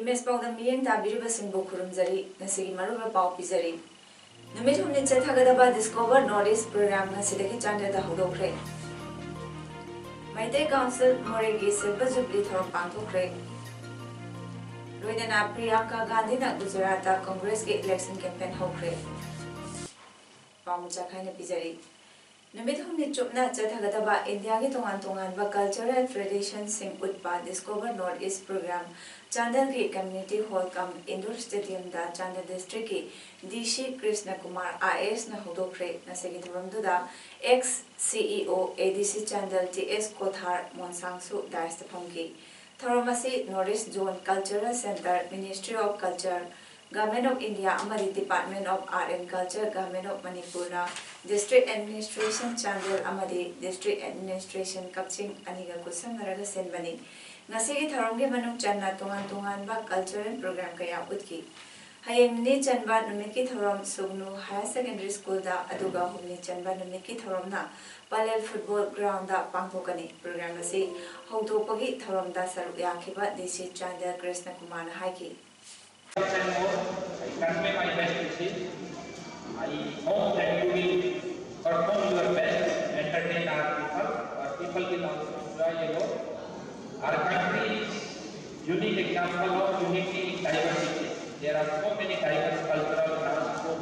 Imes pau na miyeng tabiri basing bukurum zari nasigi maru pau pizari. Numit humni chathagadaba Discover Northeast program na sidagi chanda da hudokre. Maite Council Moregi Silver Jubilee thorom pangthokre. Loinana Priyanka Gandhi na Gujarat Congress ke election campaign hokre. Pau muchakai na pizari. Numit humni chupna chathagadaba India ki tongan ba cultural tradition sing utpa Discover Northeast program Chandal की community hall cum indoor stadium दा Chandel district की DC Krishna Kumar IAS न होदोफ्रे नसेगी थरमदुदा ex CEO ADC Chandel TS Kothar मोनसांगसु दाइस फंगी थरमसी north east zone cultural centre ministry of culture government of India अमरी department of art and culture government of Manipur ना डिस्ट्रिक्ट एडमिनिस्ट्रेशन चांदल अमरी डिस्ट्रिक्ट एडमिनिस्ट्रेशन कपचिंग अनिगा कुसंगरगा सेनबनी नसेगी थरमगे मनुंग चन्ना तोंगान बा कल्चरल प्रोग्राम कया उतकी हयेंगनी चनबा नुमिकी थरम सुगनु हायर सेकेंडरी स्कूल दा अदुगा हुमनी चनबा नुमिकी थरमना पालेल फुटबॉल ग्राउंड दा पांगथोकनी प्रोग्राम असी हौदोपगी थरम दा सरुक याखिबा डीसी चांदल कृष्ण कुमार न हाइकी I hope that you will perform your best, entertain our people will also enjoy your work. Our country is unique example of unity in diversity. There are so many diverse cultural transport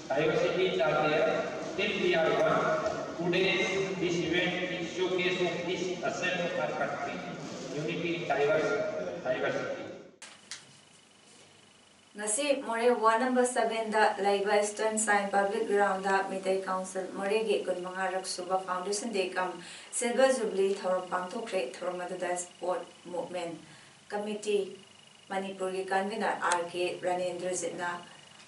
diversities are there. Still we are one. Today this event is showcase of this ascent of our country. Unity in diversity. Ngasi More 1 number 7 da Laiba Eastern Sign Public Ground da Mitai Council More ge Kunmangarak Suba Foundation Day kam Silver Jubilee thorom pangthokre thoromadu da Sport Movement Committee Manipur ge convener RK Ranendra Zitna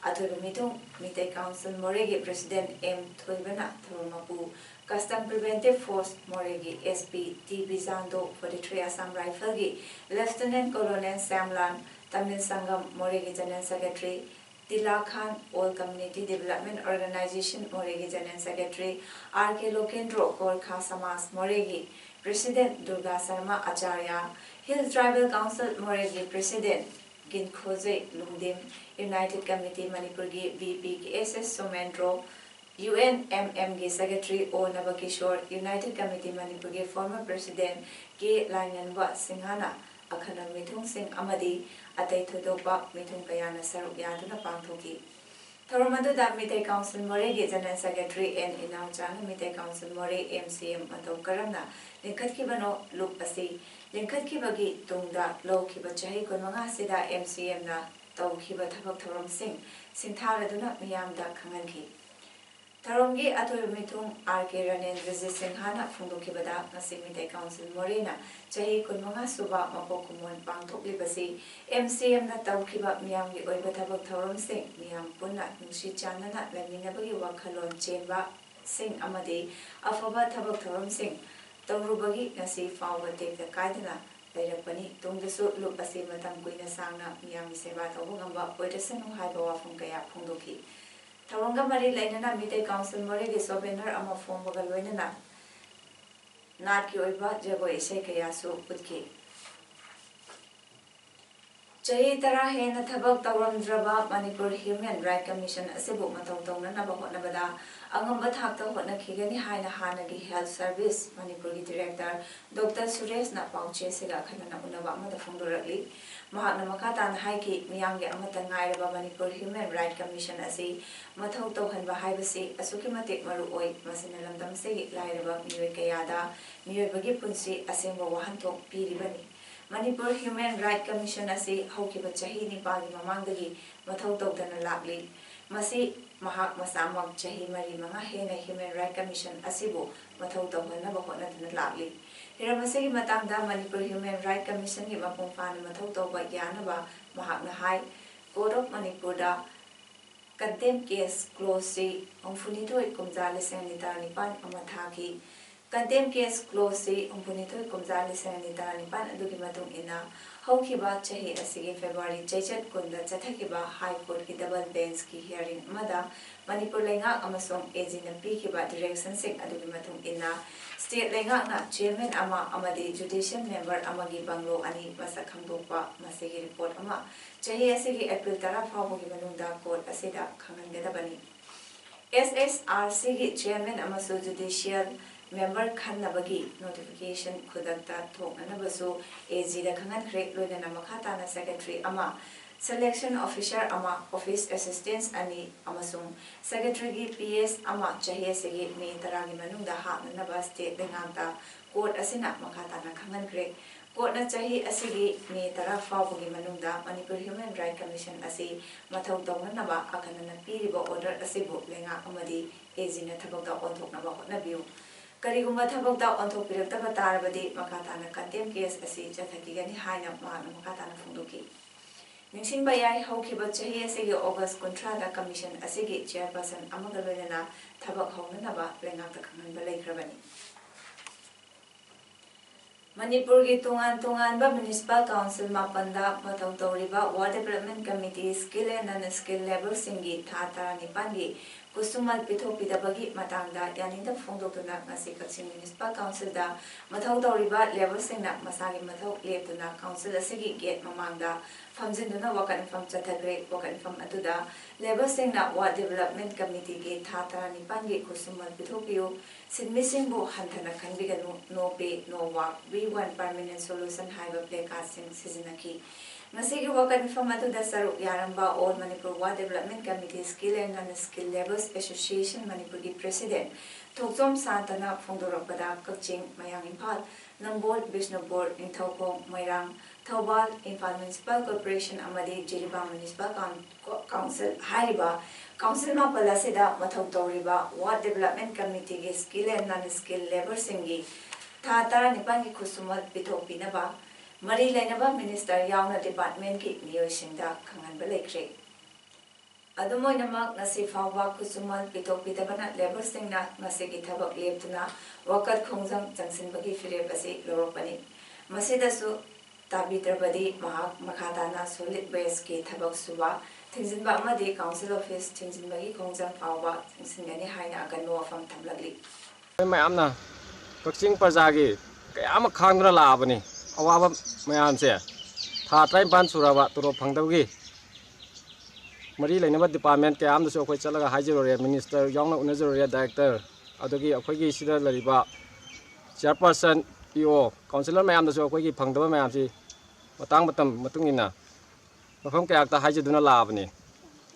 Athurumitung Mitai Council More ge President M Thoibana thoromapu Custom Preventive Force More ge SP T Bizando 43 Assam Rifle ge Lieutenant Colonel Samlan Tamil Sangam Moregi General Secretary, Tila Khan All Community Development Organization Moregi General Secretary, RK Lokendro Gorkha Samas Moregi, President Durga Sarma Acharya, Hills Tribal Council Moregi President Ginkhoze Lumdim, United Committee Manipurgi VP SS Somendro, UNMM Secretary O Nabakishore, United Committee Manipurgi former President K. Langanwa Singhana, Akhana Mithung Singh Amadi, Atay Thudopa, Mithung Kayana Saruk Yaduna Pangthoki. Tharomadu da Mitai Council More General Secretary and Inauchana Mitai Council More MCM Matau Karamna, Linkat Kibano Loop Asi, Linkat Kibagi Tungda, Low Kibachahi Kunmanga Sida MCM na Tau Kiba Tabak Thorom Singh, Sintara Duna Miyamda Kanganki. Tharomgi Atul Mitung RK Ranendra Singhana Fundokibada Nasimite Council Morena Chahi Kunmanga Suba Mapokumon Pangtok Libasi MCM na Taukiba Miamgi Oibatabak Thorom Singh Miam Puna Nushi Chanana Laminabagi Wakalon Chemba Singh Amadi Afaba Tabak Thorom Singh Taurubagi Nasi Fawa Take the Kaidana Lairapani Tungdasu Lupasi Matam Guina Sangna Miami Sebata Wungamba Oitasan Haibawa Funkaya Fundoki Tawanga Mari Lainana Mitai Council More ge Sobener ama form bagalwenana Nat ki oiba jago ise kayasu utki Chahi tara hena thabak tawramdraba Manipur Human Rights Commission asibu matau tawna ba hotnabada angamba thakta hotna khigani haina hanagi Health Service Manipur gi Director Dr. Suresh na pauche sega khanana unaba amada phongdorakli mahakna makatan haiki miyamge amata ngairaba Manipur Human Rights Commission asi mathau tawhanba haibasi asuki matik maru oi masina lamdam se lairaba miyoy kayada miyoy bagi punsi asengba wahantok piribani Manipur Human Rights Commission asi haukiba chahi nipagi mamangdagi mathau tawdana lakli masi mahak masamak chahi mari manga hena Human Rights Commission asibu mathau tawhanaba hotnadana lakli Hiramasi matangda Manipur Human Rights Commission gi mapung fana mathau tawba yanaba mahakna hai Court of Manipur contempt case close Umfunito Kumza Lisanita Nipan Amathaki contempt case close Umfunito Kumza Lisanita Nipan Dukimatum Ina Hokiba Chahi Asigi February Chachat Kunda Chatakiba High Court ki double bench ki hearing Mada Manipur Lenga Amasong Ezina Pikiba direction sing Adukimatum Ina State Lenga na Chairman Ama Amadi Judicial Member Amagi Banglo Ani Masakhamdokpa Masigi report Ama Chahi Asigi April Tara Fabuki Manunda Court Asida Kangangadabani SSRC ki Chairman Amaso Judicial Member Khanabagi notification Kudakta Tokanabasu AZ the Kangan Creek Ludan Makata Secretary Ama Selection Officer Ama Office Assistants Ani Amasung Secretary PS Ama Chahi Segi Me Taragi Manunda Hatnaba State Lenganta Court Asina Makata Kangan Creek Court na Chahi Asigi Me Tara Fabugi Manunda Manipur Human Rights Commission Asi Matau Tonganaba Akanana Piribo Order Asibu Lenga Amadi AZ na Tabaka Ontoknaba Hotnabu Karigumba Tabakta Ontopirata Tarabadi Makatana Contempt case Asi Jatakigani Haina Mana Makatana Funduki Ningsing Bayai Hokiba Chahi Asigi August Contrada Commission Asigi Chairperson Amagalana Tabak Honganaba Lengata Kangan Balay Krabani Manipur ki tungan Municipal Council Mapanda Matau Toriba Water Development Committee Skill and Non-Skill Level Singi Tata Nipangi Kusumal Pitho Pidabagi Matanda Yaninda Fundotuna Nasi Kaching Municipal Council da Matau Toriba Level Singna Masagi Matau Leptuna Council Asigi Gate Mamanda Famzinduna Wakan from Chatagre Wakan from Atuda Level Singna Water Development Committee Gate Tata Nipangi Kusumal Pitho Pio Sin missing bo hantana kanbiganu no pay no work we want permanent solution haiba play casting seasonaki Masigi wakan from Atuda Saru Yaramba All Manipur Water Development Committee Skill and Non-Skill Levels Association Manipur President Tokzom Santana Fondorapada Kaching Mayang Impal Nambol Bishnupur Intokong Mayrang Thobal Impal Municipal Corporation Amadi Jiribang Municipal Council Hariba Council Mapalasida Matau Toriba Water Development Committee ge Skill and Non-Skill Labor Singi Tata Nipangi Kusumal Pito Pinaba Mari Lainaba Minister Yauna Department ki Miyoshinda Kangan Balekre Adumoinamak Nasifawa Kusumal Pito Pitabana Labor Singna Masigi Tabak Leptuna Wakat Kongzang Jansin Bagi Firebasi Loropani Masidasu Tabitrabadi Mahak Makatana Solid Waste ki Tabak Suba Tingzinba Amadi Council Office Tingzinbagi Kongjang Fawa Tingsingani Haina Agano from Tablagli. Mayamna Coaching Pazagi, Kayama Kangra Labani, Awaba Mayanse, Tatrai Bansurava to Pangdagi. Marie Leneva Department, Kayam the Sokochalaga Hajaria Minister, Young Unazaria Director, Adogi Akogi Sida Lariba, Chairperson, EO, Councillor Mayam the Sokogi Pangdava Mayamsi, Matang Matungina. Mafam kaya ta haji duna labani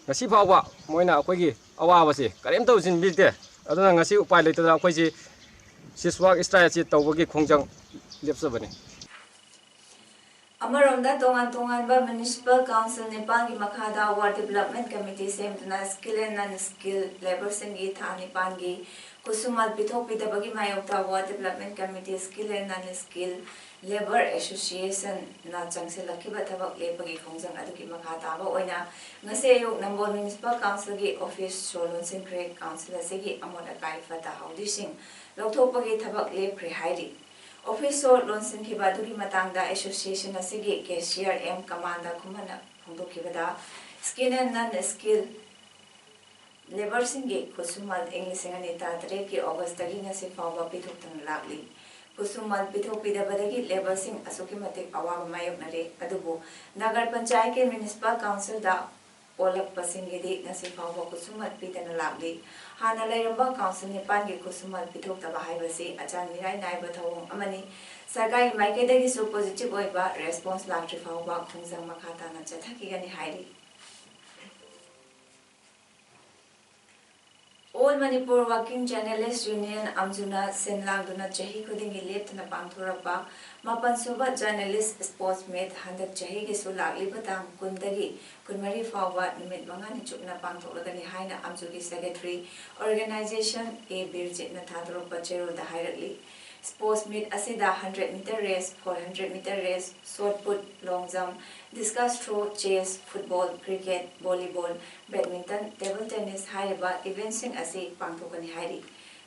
ngasi fawa moina akogi awabasi karim tawsin bilte aduna ngasi upai leita akoi si siswak strategy tawbagi khongjang lepsabani Amaronda tongan ba Municipal Council Nepal ki Makhada Water Development Committee semtuna Skill and Non-Skill Labor Singi Thani Pangi Kusumal Pitho Pidabagi Mayokta Water Development Committee Skill and Non-Skill Labor Association na Changsilakiba Thabak Lepagi Khongjang Aduki Makhata ba oina ngase ayuk Nambol Municipal Council ki Office Solon Singkre Council asigi amoda kai fata haudising lokthopagi thabak lepkre hairi Office Lonsin Kibaduri Matanga Association Asigi Cashier M Commander Kumana Hundukibada Skill and Non-Skill Labor Singi Kusumal English and Anita August Tagina Sifawa Pituktan Lagli Kusumal Pitho Pidabadagi Labor Sing Asukimatic Awam Mayoknare Adubu Nagar Panchayat Municipal Council da Olak Pasingidi Nasifawa Kusumal Pitan Lagli Hana Layamba Council Nipangi Kusumal Pitok Tabahibasi Achan Mirai Naiba Tawong Amani Sagai Maikadagi so positive oiba response Lactri Fawa Kungzang Makata Nachatakigani Hairi All Manipur Working Journalists Union Amjuna Senlagduna Chahi Kudingi Leptana Pangthurapa Mapan Suba Journalist Sports Mate Handak Chahi Gisu Lagli Batang Kundagi Kunmari Fawa Nimit Mangani Chukna Pangthuragani Haina Amjugi Secretary Organization A Birjit Nathadro Pachero the Hierarchy Sports Meet Asida 100-meter race, 400-meter race, shot put, long jump, discus throw, chess, football, cricket, volleyball, badminton, table tennis hairiba events asi pangthokani hairi.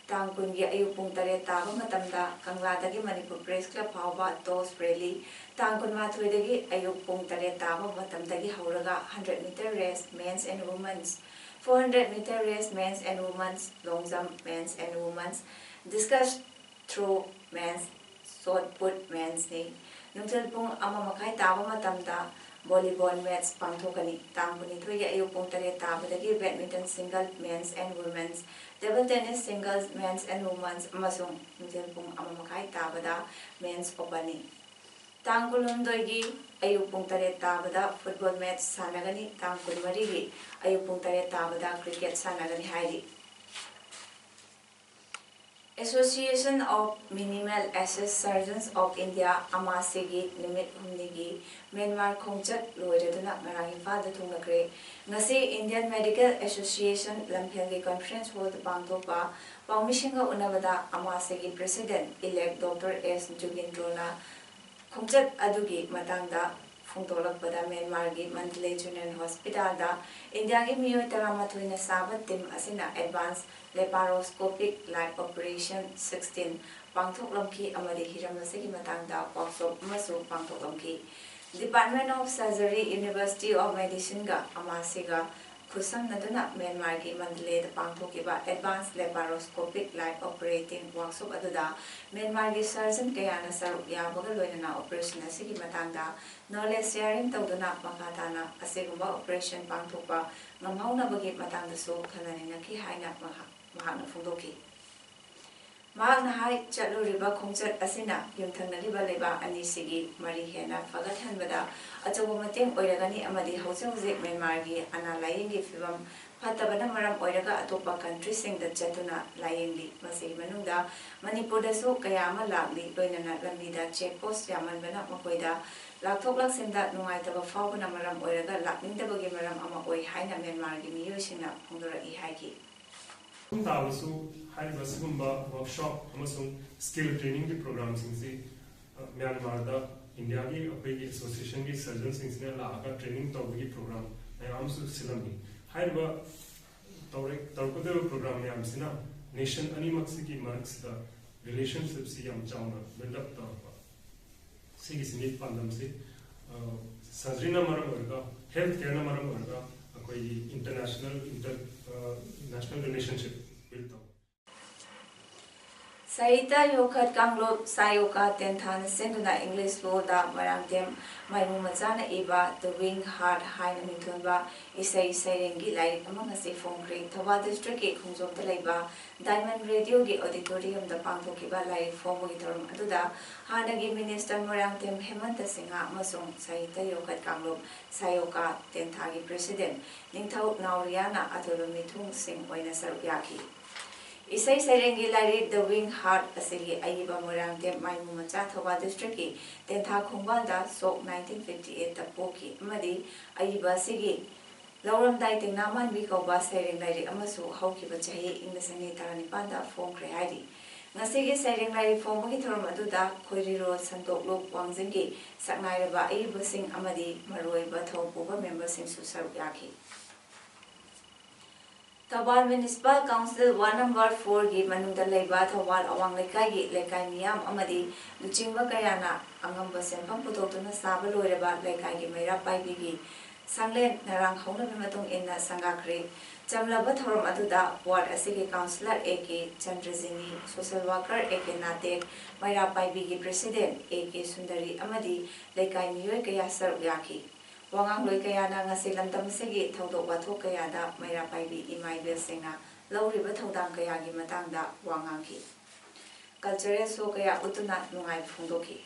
Tang kungi ayu pung tare taba matamda Kangladagi Manipur Press Club hauba toss rally. Tang kun mathuidagi ayu pung tare taba matamdagi hauraga 100-meter race men's and women's, 400-meter race men's and women's, long jump men's and women's, discus throw men's, shot put men's ni. Nungtil pung amamakay taba matamda volleyball match pangthokani. Tang kunithuigi ayu pung tare tabadagi badminton single men's and women's, table tennis singles men's and women's amasung nungtil pung amamakay tabada men's opani. Tang kulundoigi ayu pung tare tabada football match sanagani. Tang kunmarigi ayu pung tare tabada cricket sanagani hairi. Association of Minimal Access Surgeons of India Amasigi Nimit Humnigi Myanmar Khongchat Loireduna Ngarang Imphal Thungnakre ngasi Indian Medical Association Lamphel Conference Hall Pangthokpa Pawmishinga Unabada Amasigi President elect Dr. S. Jugindrona Khongchat adugi matangda Phungtolakpada Myanmar gi Mandalay General Hospital da India gi miyoi taramathuina saba team asina advanced laparoscopic light operation 16 pangthoklamki amadi hiramasigi matangda workshop amasu pangthoklamki. Department of Surgery University of Medicine ga amasiga khusam-naduna Myanmar gi Mandalay da pangthokiba advanced laparoscopic light operating workshop aduda Myanmar gi surgeon kayana saruk yabaga loinana operation asigi matangda knowledge sharing tawduna makatana asigumba operation pangthokpa ngamhaunabagi matangdasu khananaki haina mahakna phungdoki. Mahakna hai chatluriba khongchat asina yumthangnariba leba anisigi mari hena fagathanbada achawa mateng oiragani amadi hauze Myanmar gi ana layingi fibam fatabana maram oiraga atopa country singda chatuna layingi masi manungda Manipur da su kayama lagli loinana lambida check post yamanbana makoida lakthok laksinda nungaitaba fawbana maram oiraga lakningdabagi maram ama oi haina Myanmar gi miyoisina phungdoragi haiki. तावसु हाई बसगुम्बा workshop अमसुंग skill training की programme सिंगसी Myanmar दा India की अपनी association की सर्जन सिंगसी ने लाका ट्रेनिंग तौबगी प्रोग्राम मैं आमसु सिलमी हाई बा तौरकुदे प्रोग्राम में आमसिना नेशन अनिमक्स की मार्क्स दा रिलेशनशिप सी हम चाउना बिल्डअप तौरपा सिंगसी पांडम से सर्जरी ना मरम वर्गा हेल्थ केयर ना मरम वर्गा कोई international national relationship built up. Saita Yokat Kanglop Sayoka Tenthan Senduna English Law da Marangdem Maimu Mazana Eva The Wing Heart Haina Mintunba Isai Sarengi Lai among us a phone green Tawa District Khunjom Talaiba Diamond Radio Gi Auditorium the Pangtokiba Lai Formogitorum Aduda Hanagi Minister Marangdem Hemanta Singha Masung Saita Yokat Kanglop Sayoka Tentagi President Ningtau Nauriana Atolo Mitung Sing Waina Saruyaki. Isai Sarengi Lai The Wing Heart Asigi Aiba Murangdem Maimu Macha Tawa District Tentha Khumbalda Sok 1958 the Poki Madi Aiba Sigi Lauram Daiting Naman Biko Bas Sareng Lai Amasu Hauki Bachahi in the Sanitary Panda Form Creadi. Nasigi Sareng Lai Form Hitorum Aduda Koiriro Santok Lok Wangzingi Saknairaba Aiba Sing Amadi Maroi Bato Buba members in Susaruyaki. Tawal Municipal Council 1 number 4 gi manungda leiba Tawal awang lekai gi lekai miyam amadi luchingba kayana angamba senpam putotuna saba loireba lekai gi meira paibi gi sanglen narang khawna bimatung inna sangakre chamlaba thorum aduda ward asigi councillor AK Chandrajini social worker AK Natek meira paibi gi president AK Sundari amadi lekai miyoi kaya saruyaki Wangang Lui Kayana ngasi lamdam segi thaudok wathok kayada maira paibi imai bel senga lauriba thaudang kayagi matangda wangang ki cultural show kaya utuna nungai phungdoki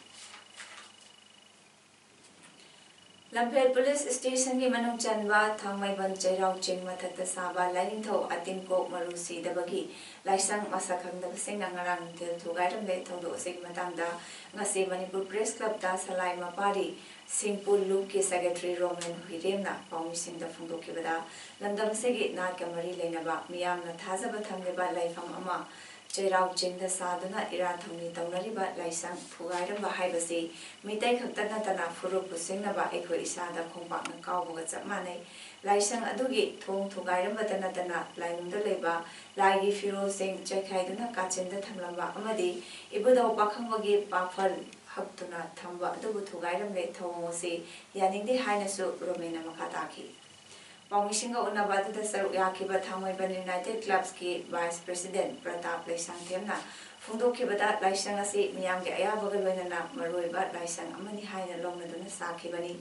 Lamphel Police Station gi manung chanba thangmaiban chairau cheng mathakta saba lainthau atingko marusi dabagi laisang masakhangda senga ngarang tel thugairam le thaudo seg matangda ngasi Manipur Press Club da salai mapari Singpul Loop ki Secretary Roman Hiremna Pawmising da Phungdokibada Lamdam segi nat kamari leinaba miyamna thajaba thamleba laifam ama चैराव चिंग सादुना इरा थौनी तौनरिबा लाइसंग फुगाइरंबा हाइबसी मितै खक्ता नतना फुरुप पुसिंगनबा एखोइ इसादा खोंपाकना कावबगा चप मानै लाइसंग अदुगी थोंग थुगाइरंबा नतना लाइनुंदा लेबा लाइगी फिरोसिंग चैखाइदुना काचिंदा थमलंबा अमदी इबुदाव पाखंबगी पाफल हक्तुना थंबा अदुबु थुगाइरंबे थौंगोसी यानिंगदे हाइनसु रोमेना मखाताखी पाउमिसिंगा उन्नबा अदुदा सरुक याखिबा थांगोइबन United clubs की vice president Pratap लैसांगथेमना फुंदोखिबदा लाइसंग असी मियामगे अयाबगा लोइनना मरोइबा लाइसंग अमनि हाइना लौनदुना साखिबनी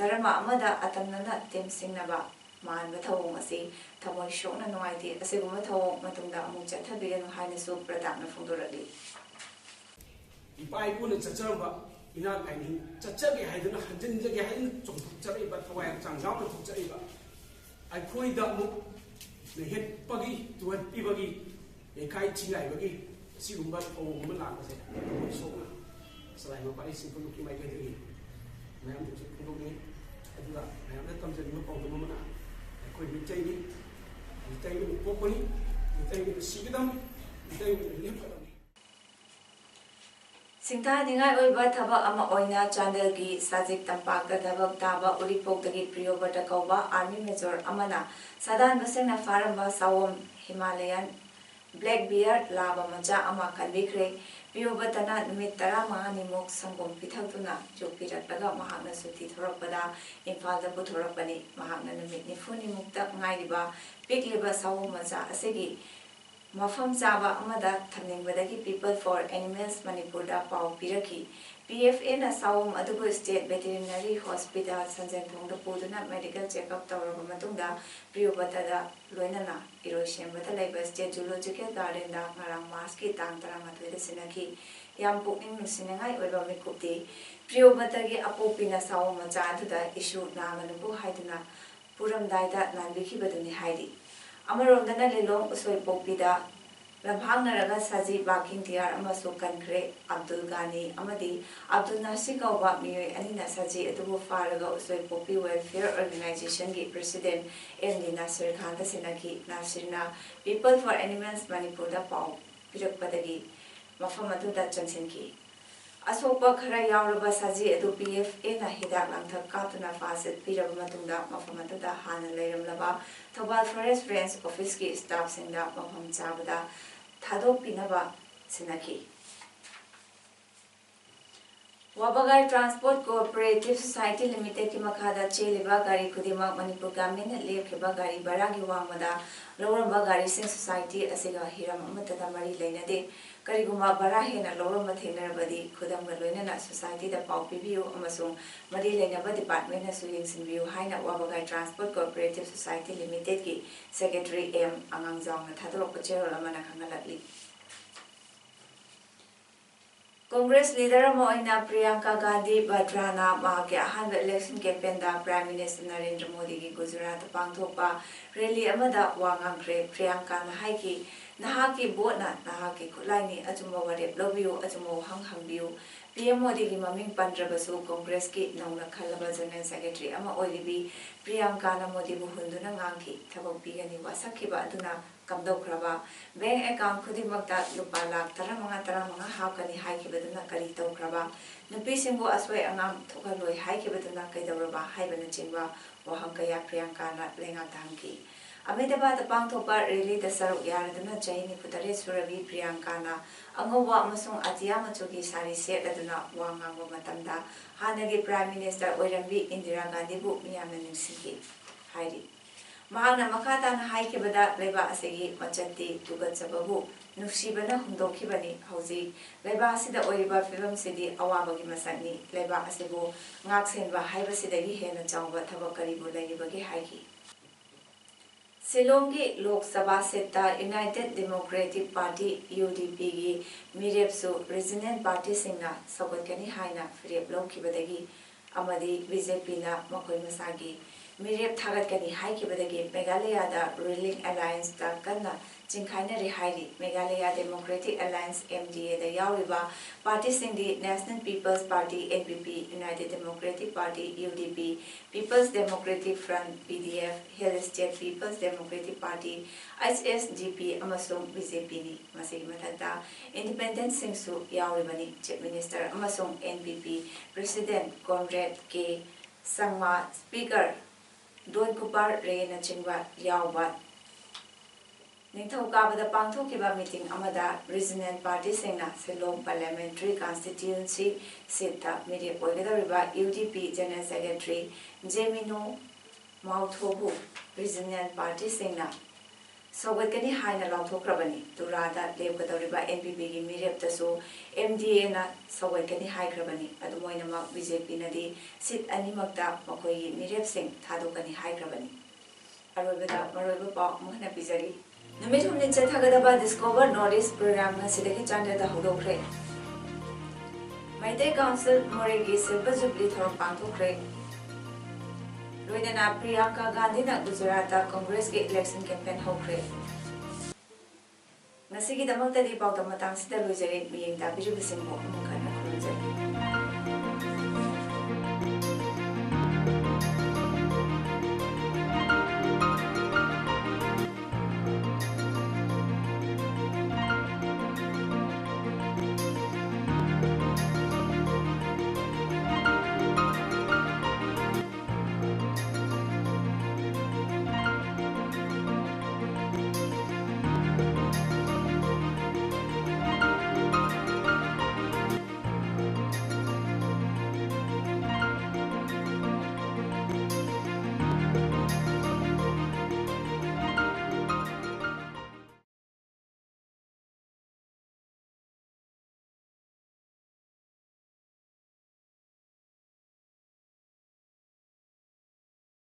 धर्म अमदा अतमनना तेमसिंगनबा मानबा थौंग असी थमोइ सोकना नुआइति असिगुमा थौंग मतुंगदा अमुक चथबिगनु हाइनसु प्रतापना फुंदोरली इपा इपुन चचरबा इना काइनि चचगे हाइदना हजनजगे हाइन चोंथुचरैबा थवाय चांगावना थुचरैबा आइखोइदा मु नेहेत पगी तुहत पिबगी एकाइ चिंगाइबगी सिगुम्बा थौंगुम लाबसे सोना सलाइमा पाइ सिंपुल की माइ गदगी मैम तुसे फुंदोगनि अदुगा मैम दा तमजनि पौदम मना आइखोइ मिचैनि मिचैनि पोपनि मिचैनि सिगदम मिचैनि लेपदम सिंथानिंगाई ओइबा थबक अमा ओइना चांदलगी साजिक तंपाकदा थबक ताबा उरिपोकदगी प्रियोबटा कौबा आर्मी मेजर अमना सदान बसेंगना फारंबा सावम हिमालयन ब्लैक बियर लाबा मचा अमा खनबिख्रे प्रियोबटना नुमित 15 निमुक संगोम पिथक्तुना जोपिरक्लगा महाकना सुथि थोरकपदा इम्फालदा पुथोरकपनि महाकना नुमित 90 निमुक्ता ngairiba pikliba सावम मचा असेगी मफम चाबा अमदा थमनिंगबदगी पीपल फॉर एनिमल्स मणिपुरदा पाव पिरकी PFA ना सावम अदुगु स्टेट वेटरिनरी हॉस्पिटल संजयथोंग पुदुना मेडिकल चेकअप तौरबा मतुंगदा प्रियोबतदा लोइनना इरोसेमबदा लेबा स्टेट जूलॉजिकल गार्डन दा ngarang मार्च की तांग 13 दा सिनकी याम पुकनिंग नुसिनंगाई ओइबा मिकुपति प्रियोबतगी अपोपिना सावम मचा अदुदा इशू नामनुबु हाइदुना पुरमदाइदा नानबिखिबदुनि हाइदि अमरोंदना लिलोंग उसोई पोपीदा लम्हांगनरगा साजी बाकिंग तियार अमसो कनख्रे अब्दुल गानी अमदी अब्दुल नासिर कौबा मियोय अनिना साजी अदुबु फारगा उसोई पोपी वेलफेयर ऑर्गेनाइजेशन की प्रेसिडेंट एमडी नासिर खान दा सिनकी नासिरना पीपल फॉर एनिमल्स मणिपुर दा पाव पिरकपदगी मफम अदुदा चंसिनकी असोपा खरा यावरबा साजी अदु PFA ना हिदाक लांथक कातुना फासित पिरब मतुंगदा मफम अदुदा हाना लेरमलबा थौबाल फॉरेस्ट रेंज ऑफिस की स्टाफ सिंगदा मफम चाबदा थादोक पिनबा सिनकी वाबगाई ट्रांसपोर्ट कोऑपरेटिव सोसाइटी लिमिटेड की मखादा चेलिबा गाड़ी खुदिमा मणिपुर गवर्नमेंट लेखिबा गाड़ी बरागी वांगमदा लौरंबा गाड़ी सिंह सोसाइटी असिगा हिरम अमतदा मरी लेनदे करिगुमा बरा हेना लौरंबा थेनरबदी खुदमगा लोइनना सोसाइटी दा पाउ पिबियु अमसुंग मरी लेनबा डिपार्टमेंट ना सुयिंग सिनबियु हाइना वाबगाई ट्रांसपोर्ट कोऑपरेटिव सोसाइटी लिमिटेड की सेक्रेटरी एम अंगांगजांगना थादोक चेरोल अमना खंगलकली कांग्रेस लीडर मोइना प्रियंका गांधी भद्राना माके अहम इलेक्शन कैंपेन दा प्राइम मिनिस्टर नरेंद्र मोदी की गुजरात पांगथोपा रैली अमदा वांगांख्रे प्रियंका नहाई की नहा की बोटना नहा की खुलाइनी अचुम्बा वरेप लौबियो अचुम्बा हंग हंगबियो PM मोदी की ममिंग पंद्रबसु कांग्रेस की नौना खलबा जनरल सेक्रेटरी अमा ओइलिबी प्रियंका ना मोदी बु हुंदुना ngangi थबक बिगनी वासखिबा अदुना कमदोख्रबा बैंक अकाउंट खुदिमक्ता लुपा लाख 15 हाकनी हाइकिबदुना करी तौख्रबा नुपीसिंबु असोय अंगाम थोखलोय हाइकिबदुना कैदौरबा हाइबना चिंबा वहंग कया प्रियंका ना लेंगा तांकी अहमदाबाद पांगथोपा रैली दा सरुक यारदुना चैनी फुतरे सुरबी प्रियंका ना अंगवा अमसुंग अतिया मचुगी सारी सेटलदुना वांगांगो मतमदा हानगी प्राइम मिनिस्टर ओइरंबी इंदिरा गांधी बु मियामना निंगसिंगी हाइरी महांगना मखाताना हाइकिबदा लेबा असेगी मचंती तुगचबबु नुक्सिबना हुंदोखिबनी हौजी लेबा असिदा ओइबा फिल्म सिदी अवाबगी मसकनी लेबा असेबु ngaksenba हाइबसिदगी हेना चावबा थबक करिबु लेगिबगी हाइकी सिलोंगी लोक सभा सेता यूनाइटेड डेमोक्रेटिक पार्टी UDP की मिरेपसु रीजनल पार्टी सिंगना सगोतकनी हाइना फ्रेप लौखिबदगी अमदी BJP ना मखोय मसागी मिरेप थागतकनी हाइकिबदगी मेघालयदा रूलिंग अलायंस ता कन्ना चिंखाइनरी हाइरी मेघालय डेमोक्रेटिक अलायंस MDA दा याविबा पार्टी सिंगदी national people's party NPP united democratic party UDP people's democratic front PDF hill state people's democratic party HSDP अमसुंग BJP नि मसिग मथक्ता इंडिपेंडेंट सिंगसु याविबनी चीफ मिनिस्टर अमसुंग NPP president Conrad K Sangma speaker Donkupar रेन चिंगवा यावबा निथौकाबदा पांथोकिबा मीटिंग अमदा रीजनल पार्टी सेना सिलोंग पार्लियामेंट्री कॉन्स्टिट्यूएंसी सीटा मीडिया पोइगदरिबा UDP general secretary जेमिनो माउथोबु regional party सेना सौगतकनी हाइना लाउथोक्रबनी तुरादा लेबगदरिबा NPP गी मिरेपतसु MDA ना सौगतकनी हाइक्रबनी अदुमोइनमा BJP नदी सीट अनिमक्ता मखोई मिरेप सिंह थादोकनी हाइक्रबनी अरोबदा मरोब पाउ महना पिजरी नुमित हमने चथागदबा डिस्कवर नॉर्थ ईस्ट प्रोग्राम सिदगी चांददा हुदोख्रे मैते काउंसिल मोरेगी सिल्वर जुबली थोरम पांथोख्रे लोइना प्रियंका गांधी ना गुजरात कांग्रेस के इलेक्शन कैंपेन होख्रे नसिगी दमक्तदी पाउता मतांग सिदा लोइजरे मियेंग दाबिजुबसिंग मो अमुखना खुलुंजरे